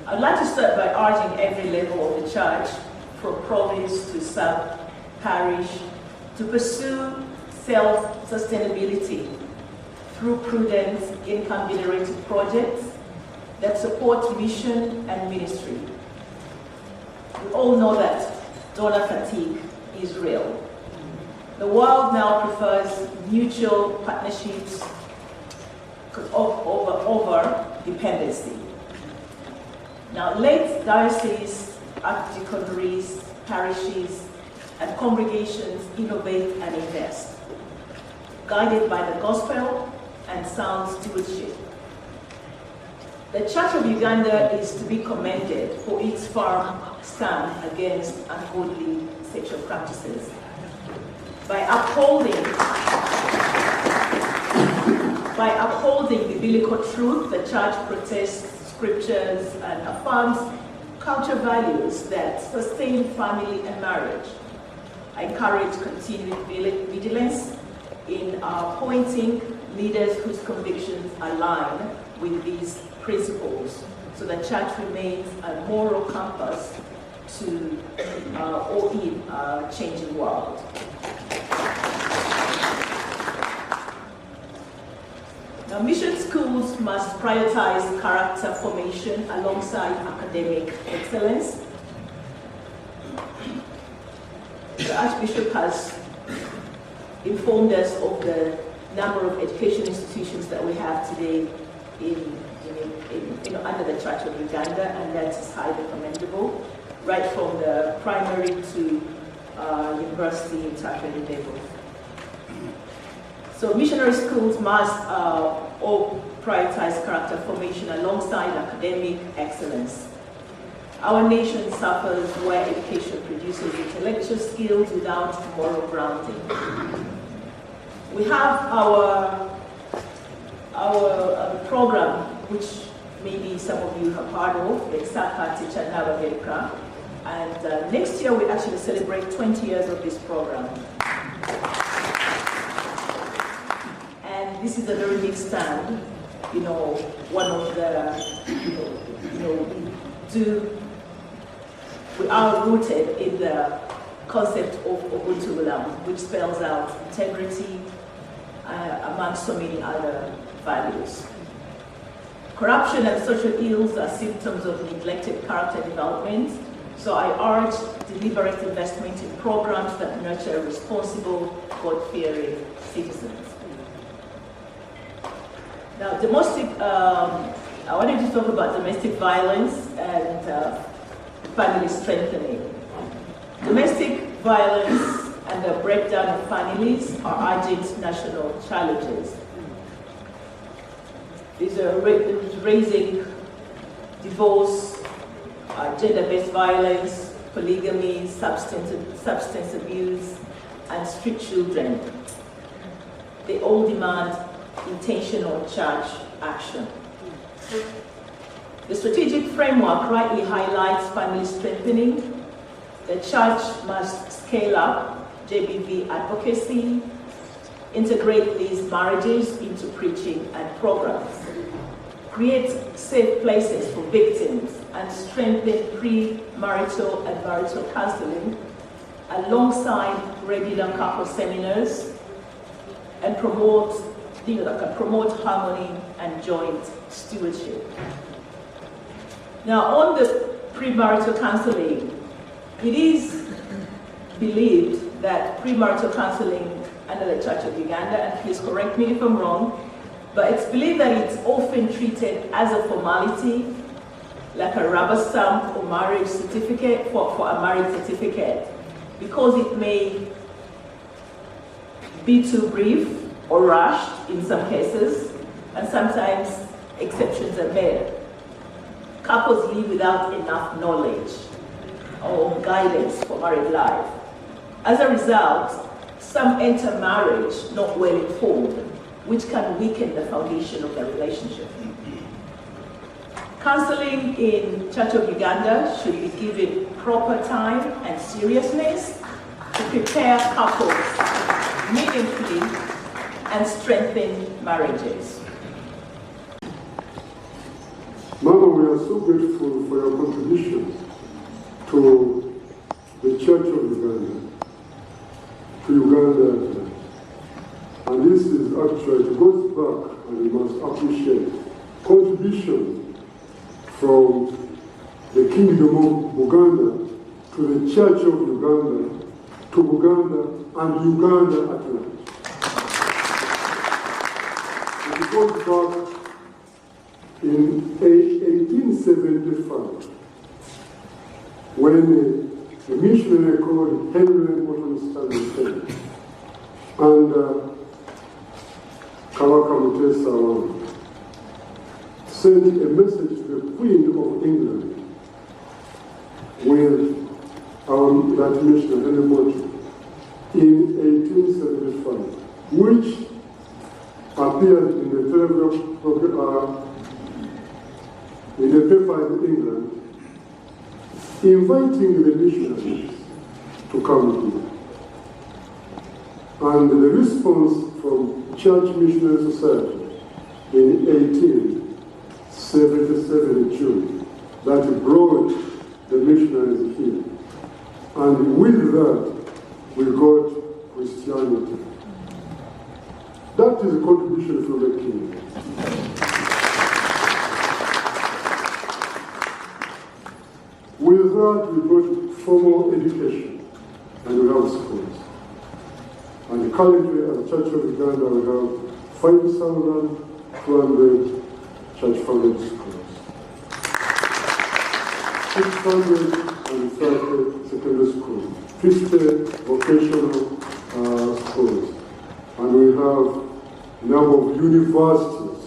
I'd like to start by urging every level of the church, from province to sub-parish, to pursue self-sustainability through prudent, income-generated projects that support mission and ministry. We all know that donor fatigue is real. The world now prefers mutual partnerships over dependency. Now, late dioceses, archdeaconries, parishes, and congregations innovate and invest, guided by the gospel and sound stewardship. The Church of Uganda is to be commended for its firm stand against ungodly sexual practices. By upholding the biblical truth, the Church protests scriptures and affirms culture values that sustain family and marriage. I encourage continued vigilance in appointing leaders whose convictions align with these principles, so the Church remains a moral compass to all in a changing world. Now, mission schools must prioritize character formation alongside academic excellence. The Archbishop has informed us of the number of education institutions that we have today under the Church of Uganda, and that is highly commendable, right from the primary to university and tertiary levels. So missionary schools must all prioritize character formation alongside academic excellence. Our nation suffers where education produces intellectual skills without moral grounding. We have our program, which maybe some of you have heard of, the Saka Teacher Nabagereka, and next year we actually celebrate 20 years of this program. And this is a very big stand. One of the, we are rooted in the concept of Ubuntu, which spells out integrity among so many other values. Corruption and social ills are symptoms of neglected character development, so I urge deliberate investment in programs that nurture responsible, God-fearing citizens. Now, I wanted to talk about domestic violence and family strengthening. Domestic violence and the breakdown of families are urgent national challenges. These are raising divorce, gender-based violence, polygamy, substance abuse, and street children. They all demand intentional church action. The strategic framework rightly highlights family strengthening. The church must scale up JBV advocacy, integrate these marriages into preaching and programs, create safe places for victims, and strengthen pre-marital and marital counselling alongside regular couple seminars, and promote harmony and joint stewardship. Now, on the premarital counseling, it is believed that premarital counseling under the Church of Uganda, and please correct me if I'm wrong, but it's believed that it's often treated as a formality, like a rubber stamp or marriage certificate for a marriage certificate, because it may be too brief or rushed in some cases, and sometimes exceptions are made. Couples live without enough knowledge or guidance for married life. As a result, some enter marriage not well informed, which can weaken the foundation of the relationship. Counseling in Church of Uganda should be given proper time and seriousness to prepare couples meaningfully and strengthen marriages. we are so grateful for your contribution to the Church of Uganda, to Uganda. And this is actually, it goes back, and we must appreciate contribution from the Kingdom of Uganda to the Church of Uganda, to Uganda, and Uganda at large. It goes back in 1875, when a missionary called Henry Morton Stanley came, and Kabaka Mutesa Wanga sent a message to the Queen of England with that missionary Henry Morton in 1875, which appeared in the telegraph in the paper in England, inviting the missionaries to come here. And the response from Church Missionary Society in 1877 June, that brought the missionaries here. And with that, we got Christianity. That is a contribution from the King. With that, we got formal education, and we have schools. And currently, at the Church of Uganda, we have 5,200 church-funded schools, 630 secondary schools, 50 vocational schools, and we have a number of universities,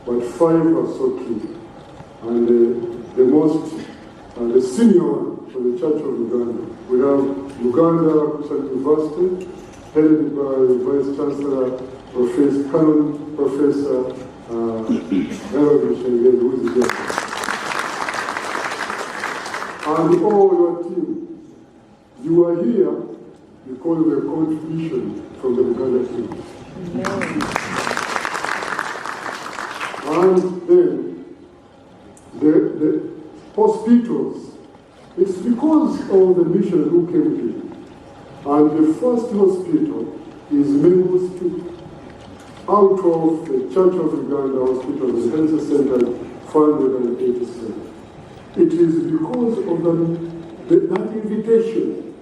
but 5 are so key. And the most the senior one for the Church of Uganda. We have Uganda Christian University, headed by Vice Chancellor, Professor who is here. And all your team, you are here because of the contribution from the Uganda team. And then the hospitals, it's because of the missionaries who came here. And the first hospital is main hospital. Out of the Church of Uganda hospital, the cancer center, 487. It is because of that invitation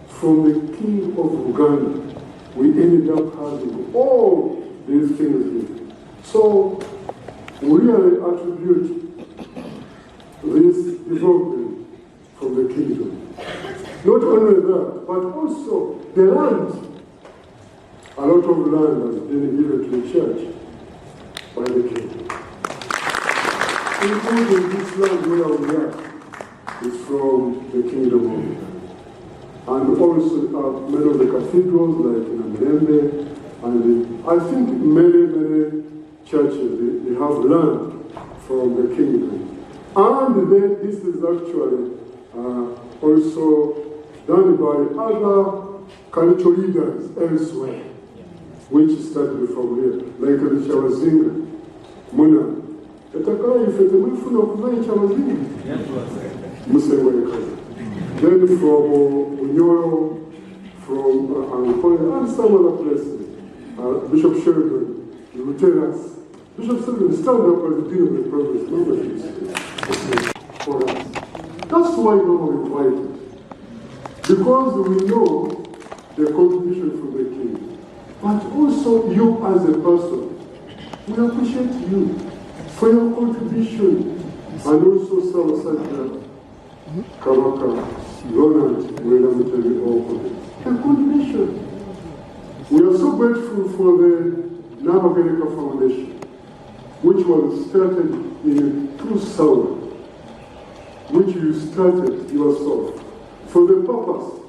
from the King of Uganda, we ended up having all these things here. So we really attribute this development from the kingdom. Not only that, but also the land. A lot of land has been given to the church by the king. Including this land where we are is from the kingdom of Uganda. And also many of the cathedrals like in Nabagereka, and I think many churches, they have land from the kingdom. And then this is actually also done by other cultural leaders elsewhere, which started from here, like the Chawazinga, Muna. Then from Unyoro, and some other places, Bishop Sheridan, he will tell us, Bishop Sheridan, stand up as the dean of the province, for us. That's why we were invited. Because we know the contribution from the king. But also you as a person. We appreciate you for your contribution. And also some such Kabaka, Ronald, the contribution. We are so grateful for the Nabagereka Foundation, which was started in 2000. Which you started yourself for the purpose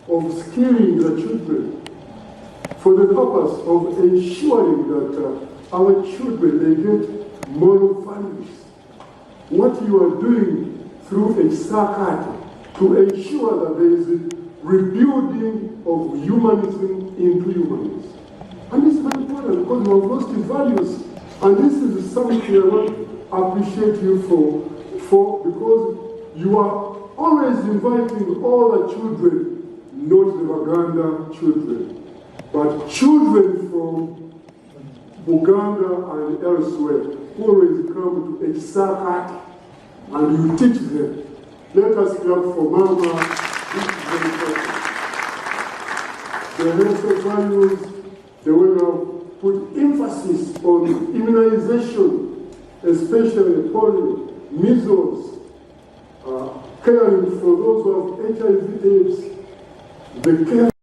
of skilling the children, for the purpose of ensuring that our children, they get moral values. What you are doing through a circuit to ensure that there is rebuilding of humanism into humanism. And it's very important because we have lost the values. And this is something I want to appreciate you for because you are always inviting all the children, not the Uganda children, but children from Uganda and elsewhere who always come to Ekisaka and you teach them. Let us clap for Mama. This is very important. The health values, the way we have put emphasis on immunization, especially polio, measles, caring for those who have HIV/AIDS, the care